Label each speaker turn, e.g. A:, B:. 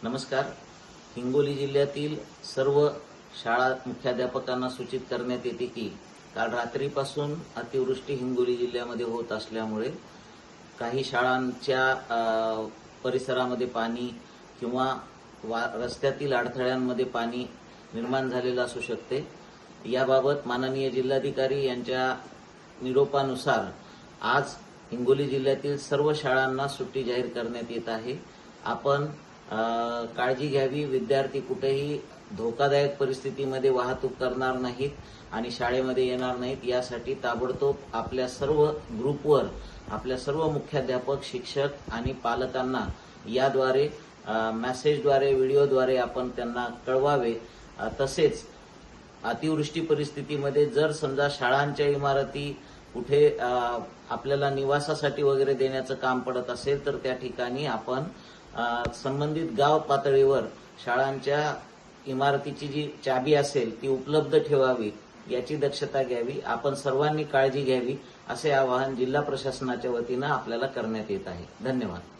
A: नमस्कार. हिंगोली जिल्ह्यातील सर्व शाळा मुख्याध्यापकांना सूचित करण्यात येते की काल रात्रीपासून अतिवृष्टी हिंगोली जिल्ह्यामध्ये होत असल्यामुळे काही शाळांच्या परिसरामध्ये पाणी किंवा रस्त्यातील अडथळ्यांमध्ये पाणी निर्माण झालेलं असू शकते. याबाबत माननीय जिल्हाधिकारी यांच्या निरोपानुसार आज हिंगोली जिल्ह्यातील सर्व शाळांना सुट्टी जाहीर करण्यात येत आहे. आपण काळजी घ्यावी. विद्यार्थी कुठेही धोकादायक परिस्थितीमध्ये वाहतूक करणार नाहीत आणि शाळेमध्ये येणार नाहीत यासाठी ताबडतोब आपल्या सर्व ग्रुपवर आपल्या सर्व मुख्याध्यापक, शिक्षक आणि पालकांना याद्वारे मेसेजद्वारे, व्हिडिओद्वारे आपण त्यांना कळवावे. तसेच अतिवृष्टी परिस्थितीमध्ये जर समजा शाळांच्या इमारती कुठे आपल्याला निवासासाठी वगैरे देण्याचं काम पडत असेल तर त्या ठिकाणी आपण संबंधित गाव पातळीवर शाळांच्या इमारतीची जी चाबी असेल ती उपलब्ध ठेवावी, याची दक्षता घ्यावी. आपण सर्वांनी काळजी घ्यावी असे आवाहन जिल्हा प्रशासनाच्या वतीनं आपल्याला करण्यात येत आहे. धन्यवाद.